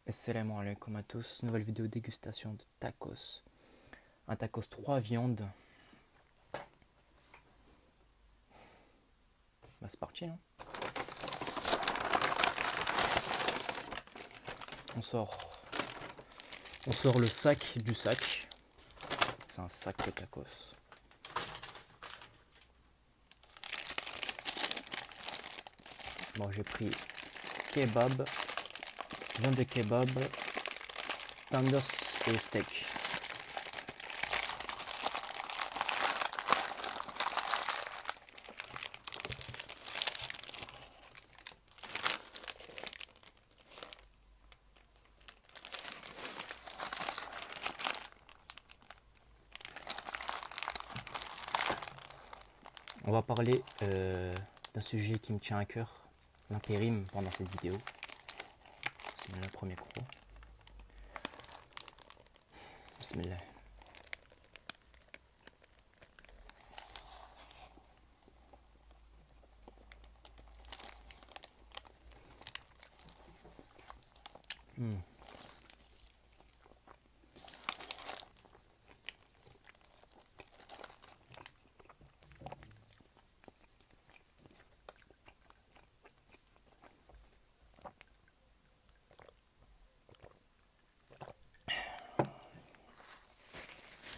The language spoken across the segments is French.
Assalamu alaikum à tous, nouvelle vidéo dégustation de tacos. Un tacos 3 viandes. Bah c'est parti hein. On sort le sac du sac. C'est un sac de tacos. Bon j'ai pris kebab, viande de kebab, tenders et steak. On va parler d'un sujet qui me tient à cœur, l'intérim pendant cette vidéo. C'est le premier croc. Bismillah.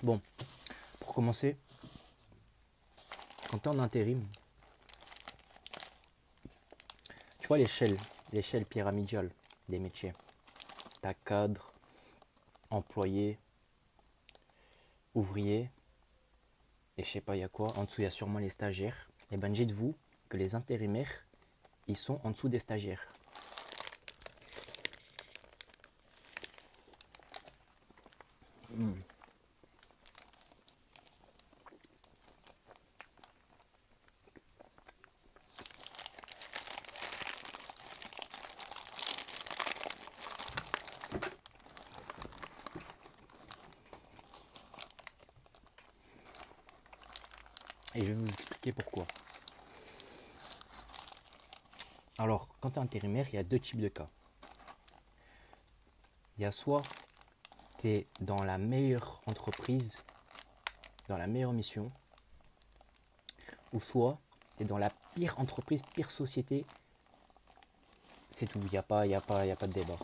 Bon, pour commencer, quand tu es en intérim, tu vois l'échelle pyramidale des métiers. T'as cadre, employé, ouvrier, et je sais pas il y a quoi. En dessous il y a sûrement les stagiaires. Et ben dites-vous que les intérimaires, ils sont en dessous des stagiaires. Et je vais vous expliquer pourquoi. Alors, quand tu es intérimaire, il y a deux types de cas. Il y a soit tu es dans la meilleure entreprise, dans la meilleure mission, ou soit tu es dans la pire entreprise, pire société. C'est tout, il n'y a pas de débat.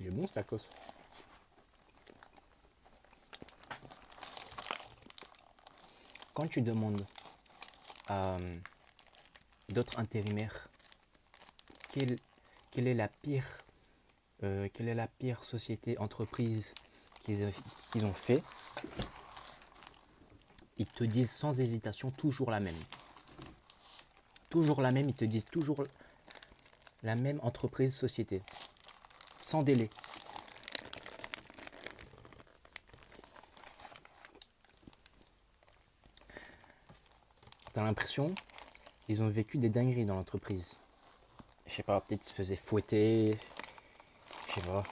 Il est bon ce tacos. Quand tu demandes à d'autres intérimaires quelle, quelle est la pire quelle est la pire société, entreprise qu'ils ont fait, ils te disent sans hésitation toujours la même. Toujours la même, ils te disent toujours la même entreprise, société. Sans délai. T'as l'impression qu'ils ont vécu des dingueries dans l'entreprise. Je sais pas, peut-être ils se faisaient fouetter. Je sais pas.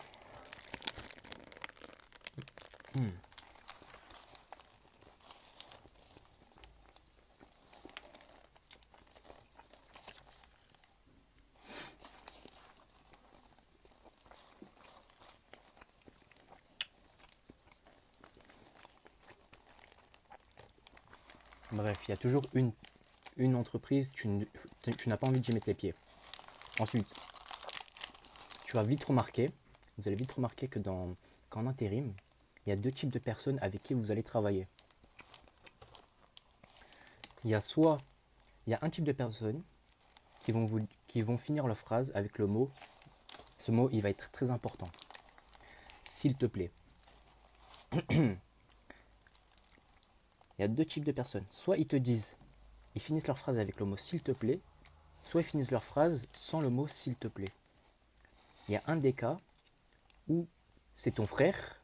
Bref, il y a toujours une entreprise, tu n'as pas envie d'y mettre les pieds. Ensuite, vous allez vite remarquer que qu'en intérim, il y a deux types de personnes avec qui vous allez travailler. Il y a soit, il y a un type de personnes qui vont finir leur phrase avec le mot, ce mot il va être très important, s'il te plaît. Il y a deux types de personnes. Soit ils finissent leur phrase avec le mot s'il te plaît, soit ils finissent leur phrase sans le mot s'il te plaît. Il y a un des cas où c'est ton frère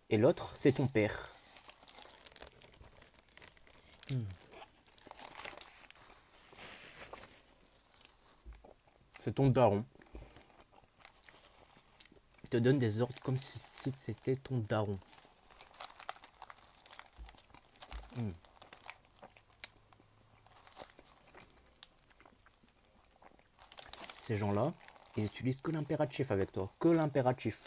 et l'autre c'est ton père. C'est ton daron. Il te donne des ordres comme si c'était ton daron. Hmm. Ces gens-là, ils utilisent que l'impératif avec toi. Que l'impératif.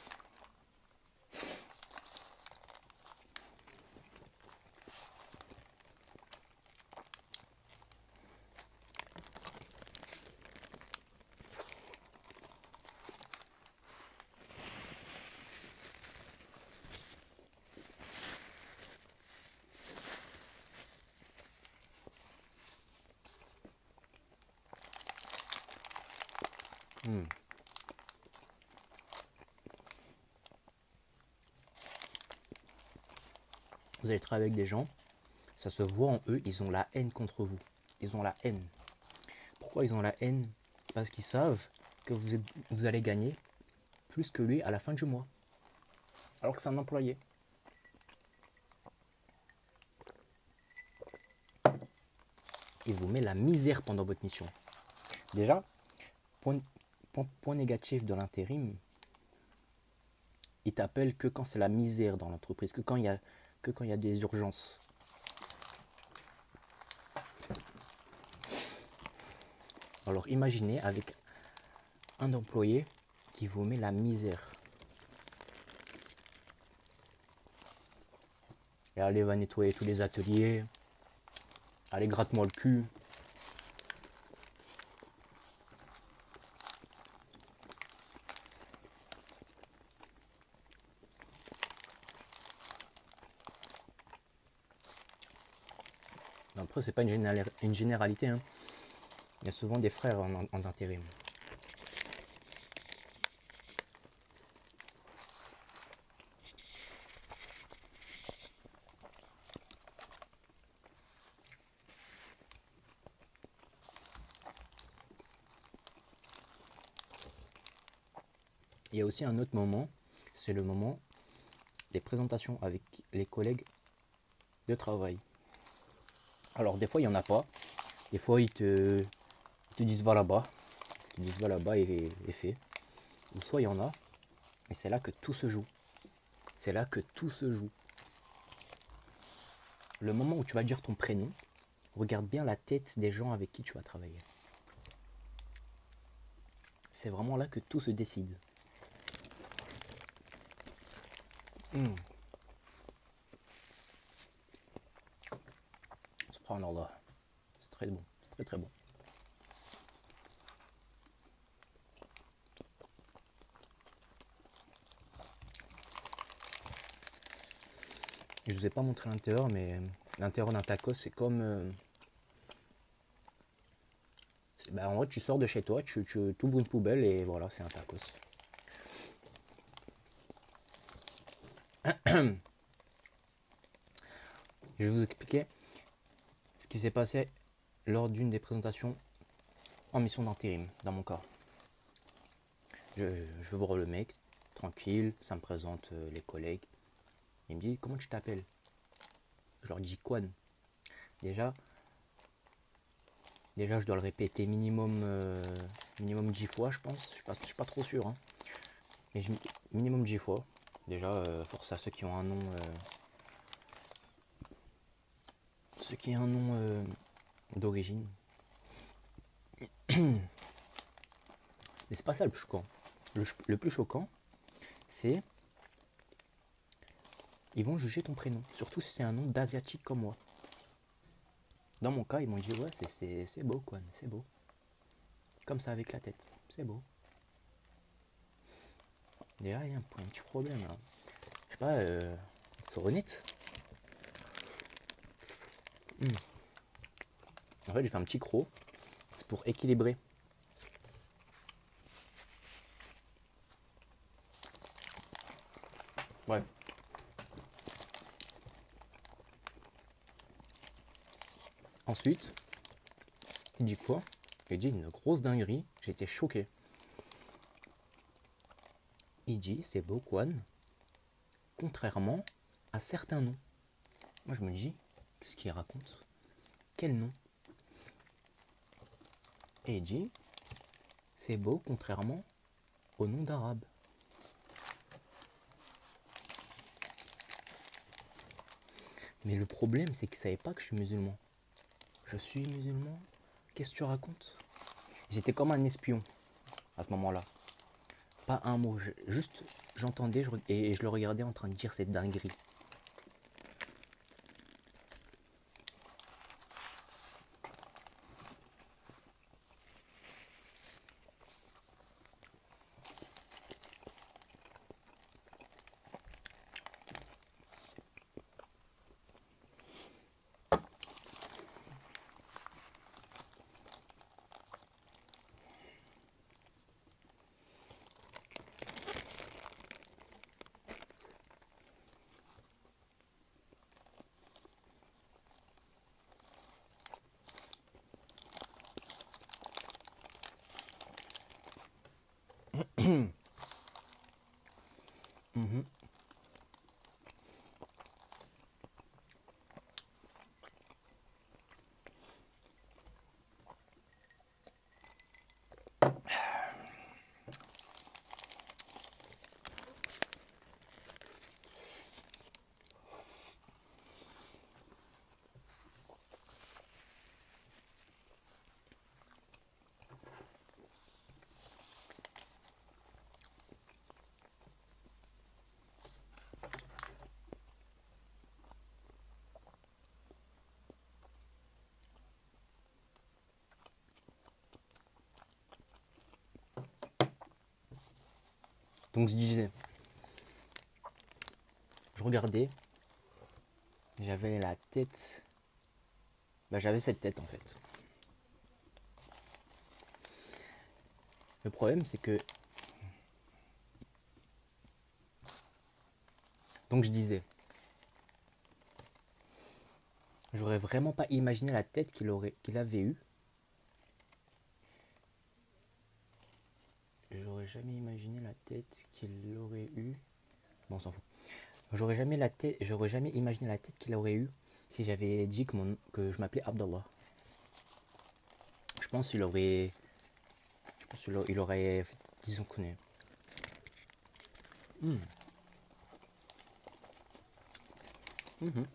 Hmm. Vous allez travailler avec des gens, ça se voit en eux, ils ont la haine contre vous. Ils ont la haine. Pourquoi ils ont la haine? Parce qu'ils savent que vous allez gagner plus que lui à la fin du mois. Alors que c'est un employé. Il vous met la misère pendant votre mission. Déjà, point négatif de l'intérim, il t'appelle que quand c'est la misère dans l'entreprise, que quand il y a des urgences. Alors imaginez avec un employé qui vous met la misère. Et allez, va nettoyer tous les ateliers. Allez, gratte-moi le cul. Après, c'est pas une généralité. Hein. Il y a souvent des frères en intérim. Il y a aussi un autre moment, c'est le moment des présentations avec les collègues de travail. Alors des fois il n'y en a pas, des fois ils te disent va là-bas, ils te disent va là-bas et fait. Ou soit il y en a, et c'est là que tout se joue. C'est là que tout se joue. Le moment où tu vas dire ton prénom, regarde bien la tête des gens avec qui tu vas travailler. C'est vraiment là que tout se décide. Subhanallah. C'est très bon, très très bon. Je vous ai pas montré l'intérieur, mais l'intérieur d'un tacos, c'est comme. En vrai, tu sors de chez toi, tu ouvres une poubelle et voilà, c'est un tacos. Je vais vous expliquer ce qui s'est passé lors d'une des présentations en mission d'intérim, dans mon cas. Je vais voir le mec, tranquille, ça me présente les collègues. Il me dit, comment tu t'appelles? Je leur dis Kwan. Déjà, je dois le répéter minimum 10 fois, je pense. Je suis pas trop sûr. Hein. Mais minimum 10 fois. Déjà, force à ceux qui ont un nom. Ceux qui ont un nom d'origine. Mais c'est pas ça le plus choquant. Le plus choquant, c'est. Ils vont juger ton prénom. Surtout si c'est un nom d'asiatique comme moi. Dans mon cas, ils m'ont dit ouais, c'est beau, Kwan, c'est beau. Comme ça avec la tête. C'est beau. Déjà, il y a un petit problème là. Je sais pas, faut honnête. En fait, j'ai fait un petit croc. C'est pour équilibrer. Bref. Ensuite, il dit quoi? Il dit une grosse dinguerie. J'étais choqué. Il dit c'est beau, Kwan. Contrairement à certains noms. Moi, je me dis, qu'est-ce qu'il raconte? Quel nom? Et il dit c'est beau contrairement au nom d'arabe. Mais le problème, c'est qu'ils ne savaient pas que je suis musulman. Je suis musulman? Qu'est-ce que tu racontes? J'étais comme un espion à ce moment-là. Pas un mot, juste j'entendais et je le regardais en train de dire cette dinguerie. Mhm. Donc je disais, je regardais, j'avais la tête, bah, j'avais cette tête en fait. Le problème c'est que, donc je disais, j'aurais vraiment pas imaginé la tête qu'il avait eue. J'aurais jamais imaginé la tête qu'il aurait eue. Bon, on s'en fout. J'aurais jamais imaginé la tête qu'il aurait eue si j'avais dit que je m'appelais Abdallah. Je pense qu'il aurait, je pense qu'il aurait, disons qu'on est. Hmm. Mhm.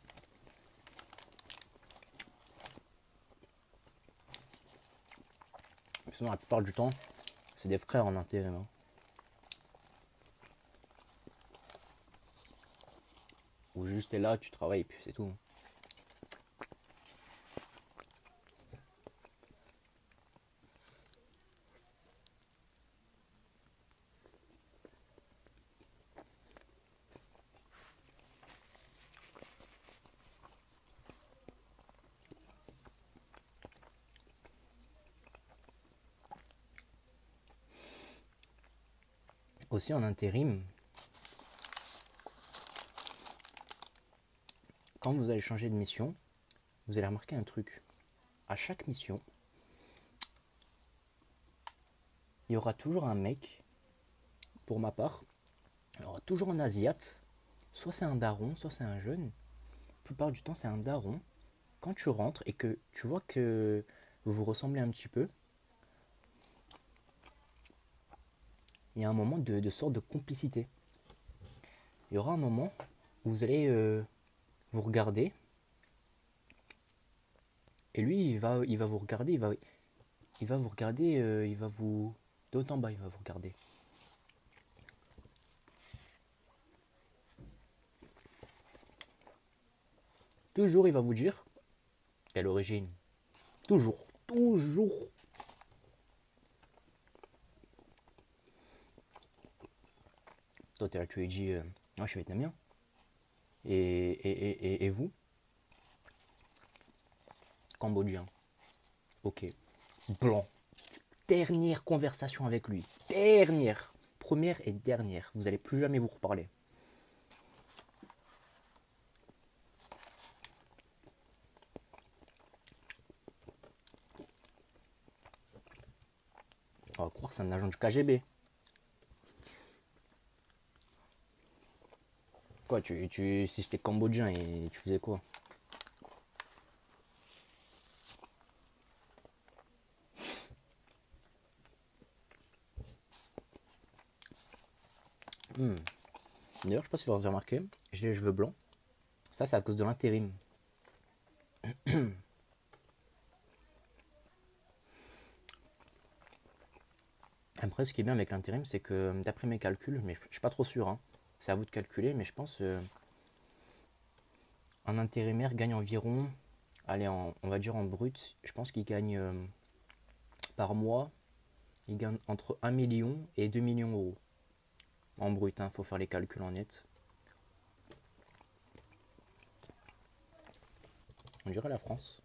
Sinon, la plupart du temps, c'est des frères en intérim, hein. Ou juste t'es là, tu travailles et puis c'est tout. Aussi en intérim, quand vous allez changer de mission, vous allez remarquer un truc. À chaque mission, il y aura toujours un mec, pour ma part, il y aura toujours un asiate, soit c'est un daron, soit c'est un jeune. La plupart du temps, c'est un daron. Quand tu rentres et que tu vois que vous vous ressemblez un petit peu, il y a un moment de sorte de complicité. Il y aura un moment où vous allez vous regarder et lui il va vous regarder, il va vous regarder, il va vous de haut en bas, il va vous regarder. Toujours il va vous dire quelle origine. Toujours, toujours. Toi t'es là, tu lui dis ah, je suis vietnamien. Et vous? Cambodgien. Ok. Blanc. Dernière conversation avec lui. Dernière. Première et dernière. Vous allez plus jamais vous reparler. On va croire que c'est un agent du KGB. Quoi, si j'étais cambodgien et tu faisais quoi? Hmm. D'ailleurs, je sais pas si vous avez remarqué, j'ai les cheveux blancs. Ça, c'est à cause de l'intérim. Après, ce qui est bien avec l'intérim, c'est que d'après mes calculs, mais je suis pas trop sûr, hein, c'est à vous de calculer, mais je pense un intérimaire gagne environ, allez, on va dire en brut, je pense qu'il gagne par mois, il gagne entre 1 million et 2 millions d'euros. En brut, hein, faut faire les calculs en net. On dirait la France.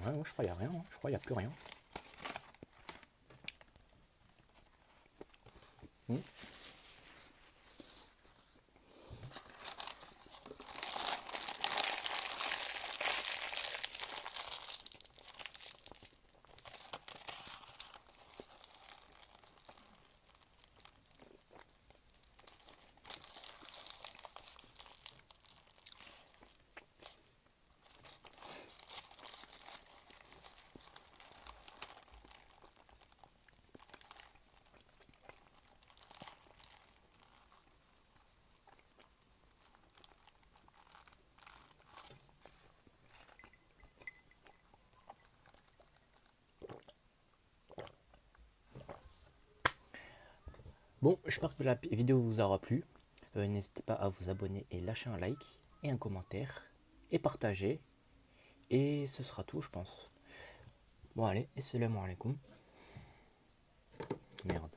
Ouais, ouais, je crois qu'il n'y a rien, hein. Je crois qu'il n'y a plus rien. Hmm. Bon, j'espère que la vidéo vous aura plu. N'hésitez pas à vous abonner et lâcher un like et un commentaire et partager. Et ce sera tout, je pense. Bon, allez, assalamu alaikum. Merde.